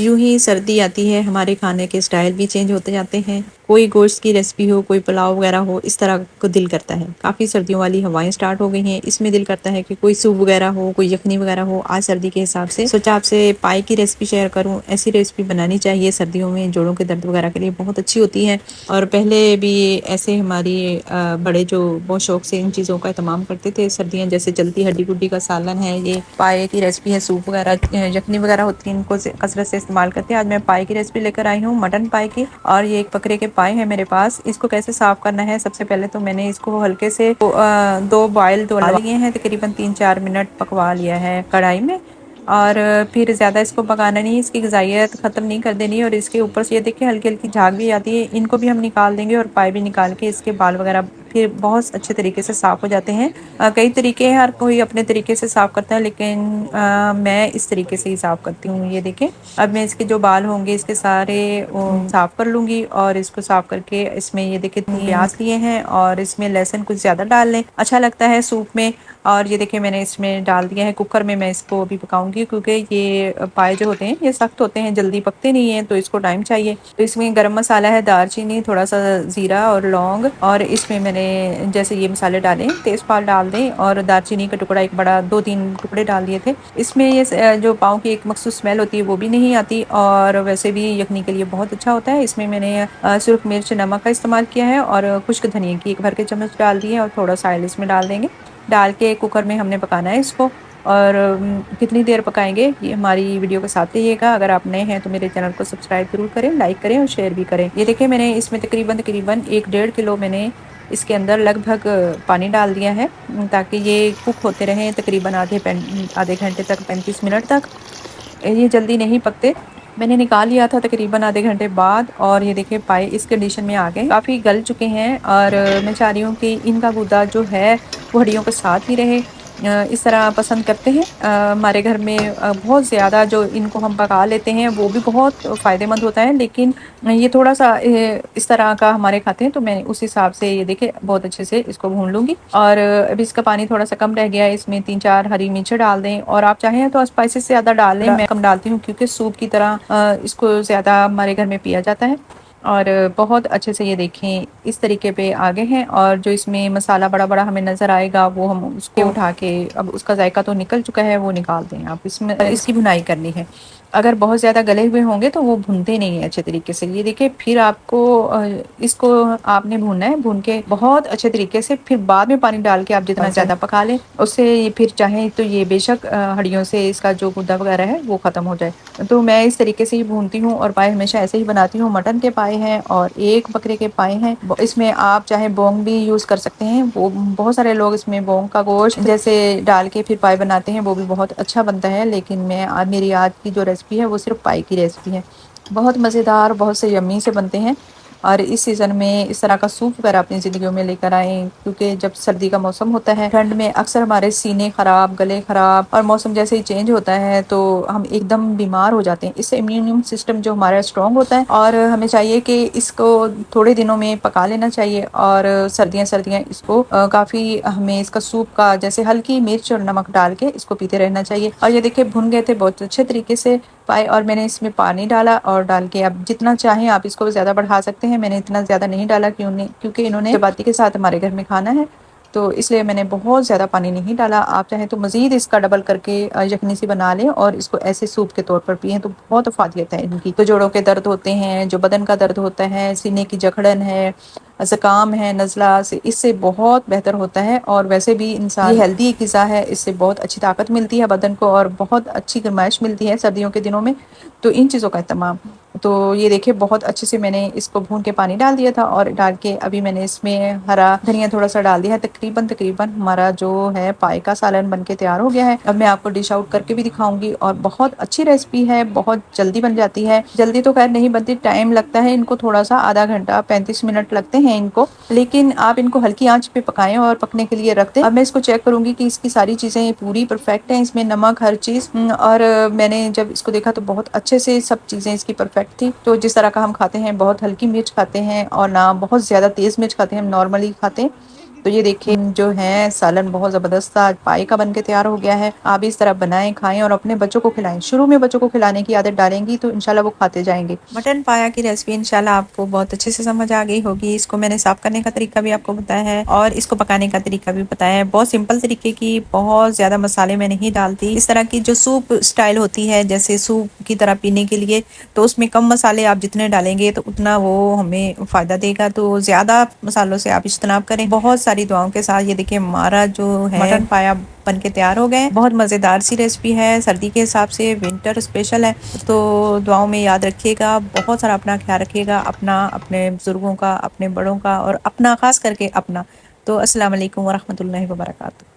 यूं ही सर्दी आती है, हमारे खाने के स्टाइल भी चेंज होते जाते हैं। कोई गोश्त की रेसिपी हो, कोई पुलाव वगैरह हो, इस तरह को दिल करता है। काफ़ी सर्दियों वाली हवाएं स्टार्ट हो गई हैं, इसमें दिल करता है कि कोई सूप वगैरह हो, कोई यखनी वगैरह हो। आज सर्दी के हिसाब से सोचा आपसे पाई की रेसिपी शेयर करूं। ऐसी रेसिपी बनानी चाहिए सर्दियों में, जोड़ों के दर्द वगैरह के लिए बहुत अच्छी होती है। और पहले भी ऐसे हमारी बड़े जो बहुत शौक से इन चीज़ों का इस्तेमाल करते थे। सर्दियाँ जैसे चलती हड्डी गुड्डी का सालन है, ये पाए की रेसिपी है, सूप वगैरह यखनी वगैरह होती है, इनको कसरत से इस्तेमाल करते हैं। आज मैं पाए की रेसिपी लेकर आई हूँ, मटन पाए की। और ये एक बकरे के पाए हैं मेरे पास। इसको कैसे साफ करना है, सबसे पहले तो मैंने इसको हल्के से दो बॉयल दो लिए हैं, तकरीबन 3-4 मिनट पकवा लिया है कढ़ाई में। और फिर ज़्यादा इसको पकाना नहीं, इसकी ग़िज़ाइयत ख़त्म नहीं कर देनी। और इसके ऊपर से ये देखिए हल्की हल्की झाग भी आती है, इनको भी हम निकाल देंगे। और पाए भी निकाल के इसके बाल वगैरह फिर बहुत अच्छे तरीके से साफ़ हो जाते हैं। कई तरीके हैं, हर कोई अपने तरीके से साफ़ करता है, लेकिन मैं इस तरीके से ही साफ़ करती हूँ। ये देखें, अब मैं इसके जो बाल होंगे इसके सारे साफ़ कर लूँगी। और इसको साफ़ करके इसमें ये देखें प्याज लिए हैं, और इसमें लहसुन कुछ ज़्यादा डाल लें, अच्छा लगता है सूप में। और ये देखिए मैंने इसमें डाल दिया है कुकर में। मैं इसको अभी पकाऊंगी, क्योंकि ये पाए जो होते हैं ये सख्त होते हैं, जल्दी पकते नहीं हैं, तो इसको टाइम चाहिए। तो इसमें गरम मसाला है, दालचीनी, थोड़ा सा ज़ीरा और लौंग। और इसमें मैंने जैसे ये मसाले डाले, तेज़पात डाल दें, और दालचीनी का टुकड़ा एक बड़ा 2-3 टुकड़े डाल दिए थे। इसमें ये जो पाव की एक मखसूस स्मेल होती है वो भी नहीं आती, और वैसे भी यखनी के लिए बहुत अच्छा होता है। इसमें मैंने सुर्ख मिर्च नमक का इस्तेमाल किया है, और खुश्क धनिया की 1 भर के चम्मच डाल दिए, और थोड़ा सा ऑयल इसमें डाल देंगे। डाल के कुकर में हमने पकाना है इसको। और कितनी देर पकाएंगे ये हमारी वीडियो के साथ रहिएगा। अगर आप नए हैं तो मेरे चैनल को सब्सक्राइब जरूर करें, लाइक करें और शेयर भी करें। ये देखिए मैंने इसमें तकरीबन 1-1.5 किलो मैंने इसके अंदर लगभग पानी डाल दिया है, ताकि ये कुक होते रहें तकरीबन आधे घंटे तक, 35 मिनट तक। ये जल्दी नहीं पकते। मैंने निकाल लिया था तकरीबन आधे घंटे बाद, और ये देखिए पाए इस कंडीशन में आ गए, काफ़ी गल चुके हैं। और मैं चाह रही हूँ कि इनका गुदा जो है वो हड्डियों के साथ ही रहे। इस तरह पसंद करते हैं हमारे घर में। बहुत ज़्यादा जो इनको हम पका लेते हैं वो भी बहुत फ़ायदेमंद होता है, लेकिन ये थोड़ा सा इस तरह का हमारे खाते हैं, तो मैं उस हिसाब से ये देखिए बहुत अच्छे से इसको भून लूँगी। और अभी इसका पानी थोड़ा सा कम रह गया है, इसमें 3-4 हरी मिर्च डाल दें, और आप चाहें तो स्पाइसेस से ज़्यादा डाल लें। मैं कम डालती हूँ, क्योंकि सूप की तरह इसको ज़्यादा हमारे घर में पिया जाता है। और बहुत अच्छे से ये देखें इस तरीके पे आगे हैं। और जो इसमें मसाला बड़ा बड़ा हमें नज़र आएगा वो हम उसको उठा के, अब उसका जायका तो निकल चुका है, वो निकाल दें आप। इसमें इसकी भुनाई करनी है। अगर बहुत ज़्यादा गले हुए होंगे तो वो भुनते नहीं है अच्छे तरीके से। ये देखिए फिर आपको इसको आपने भूनना है, भून के बहुत अच्छे तरीके से, फिर बाद में पानी डाल के आप जितना ज़्यादा पका लें उससे ये फिर चाहें तो ये बेशक हड्डियों से इसका जो गुदा वगैरह है वो ख़त्म हो जाए। तो मैं इस तरीके से ही भूनती हूँ, और पाए हमेशा ऐसे ही बनाती हूँ। मटन के पाए हैं और एक बकरे के पाए हैं। इसमें आप चाहे बोंग भी यूज़ कर सकते हैं, वो बहुत सारे लोग इसमें बोंग का गोश्त जैसे डाल के फिर पाए बनाते हैं, वो भी बहुत अच्छा बनता है। लेकिन मेरी आज की जो रेसिपी है वो सिर्फ पाई की रेसिपी है। बहुत मज़ेदार, बहुत से यम्मी से बनते हैं। और इस सीज़न में इस तरह का सूप वगैरह अपनी ज़िंदगियों में लेकर आएँ, क्योंकि जब सर्दी का मौसम होता है, ठंड में अक्सर हमारे सीने ख़राब, गले ख़राब, और मौसम जैसे ही चेंज होता है तो हम एकदम बीमार हो जाते हैं। इससे इम्यून सिस्टम जो हमारा स्ट्रॉन्ग होता है, और हमें चाहिए कि इसको थोड़े दिनों में पका लेना चाहिए। और सर्दियाँ इसको काफ़ी हमें इसका सूप का जैसे हल्की मिर्च और नमक डाल के इसको पीते रहना चाहिए। और ये देखिए भुन गए थे बहुत अच्छे तरीके से पाए, और मैंने इसमें पानी डाला, और डाल के अब जितना चाहें आप इसको ज़्यादा बढ़ा सकते हैं। मैंने इतना ज़्यादा नहीं डाला क्योंकि इन्होंने चपाती के साथ हमारे घर में खाना है, तो इसलिए मैंने बहुत ज़्यादा पानी नहीं डाला। आप चाहें तो मज़ीद इसका डबल करके यखनी सी बना लें, और इसको ऐसे सूप के तौर पर पिएँ तो बहुत फ़ायदा है इनकी। तो जोड़ों के दर्द होते हैं, जो बदन का दर्द होता है, सीने की जकड़न है, ज़ुकाम है, नज़ला से, इससे बहुत बेहतर होता है। और वैसे भी इंसान ये हेल्दी ग़िज़ा है, इससे बहुत अच्छी ताकत मिलती है बदन को, और बहुत अच्छी गर्माइश मिलती है सर्दियों के दिनों में। तो इन चीज़ों का इस्तेमाल, तो ये देखिए बहुत अच्छे से मैंने इसको भून के पानी डाल दिया था, और डाल के अभी मैंने इसमें हरा धनिया थोड़ा सा डाल दिया है। तकरीबन हमारा जो है पाए का सालन बन के तैयार हो गया है। अब मैं आपको डिश आउट करके भी दिखाऊंगी। और बहुत अच्छी रेसिपी है, बहुत जल्दी बन जाती है। जल्दी तो खैर नहीं बनती, टाइम लगता है इनको, थोड़ा सा आधा घंटा 35 मिनट लगते हैं इनको, लेकिन आप इनको हल्की आंच पे पकाएं और पकने के लिए रख दें। अब मैं इसको चेक करूंगी कि इसकी सारी चीज़ें पूरी परफेक्ट हैं, इसमें नमक हर चीज़। और मैंने जब इसको देखा तो बहुत अच्छे से सब चीज़ें इसकी परफेक्ट थी। तो जिस तरह का हम खाते हैं, बहुत हल्की मिर्च खाते हैं और ना बहुत ज़्यादा तेज़ मिर्च खाते हैं, हम नॉर्मली खाते हैं। तो ये देखिए जो है सालन बहुत ज़बरदस्त था, पाए का बन के तैयार हो गया है। आप इस तरह बनाएं, खाएं और अपने बच्चों को खिलाएं। शुरू में बच्चों को खिलाने की आदत डालेंगी तो इंशाल्लाह वो खाते जाएंगे। मटन पाया की रेसिपी इंशाल्लाह आपको बहुत अच्छे से समझ आ गई होगी। इसको मैंने साफ करने का तरीका भी आपको बताया है और इसको पकाने का तरीका भी बताया है। बहुत सिंपल तरीके की, बहुत ज्यादा मसाले में नहीं डालती। इस तरह की जो सूप स्टाइल होती है, जैसे सूप की तरह पीने के लिए, तो उसमें कम मसाले आप जितने डालेंगे तो उतना वो हमें फायदा देगा। तो ज्यादा मसालों से आप इज्तनाब करें। बहुत सारी दुआओं के साथ ये देखिए हमारा जो है मटन पाया बन के तैयार हो गए। बहुत मज़ेदार सी रेसिपी है, सर्दी के हिसाब से विंटर स्पेशल है। तो दुआओं में याद रखिएगा, बहुत सारा अपना ख्याल रखिएगा, अपना, अपने बुजुर्गों का, अपने बड़ों का और अपना, खास करके अपना। तो अस्सलाम वालेकुम वरहमतुल्लाहि वबरकातुहू।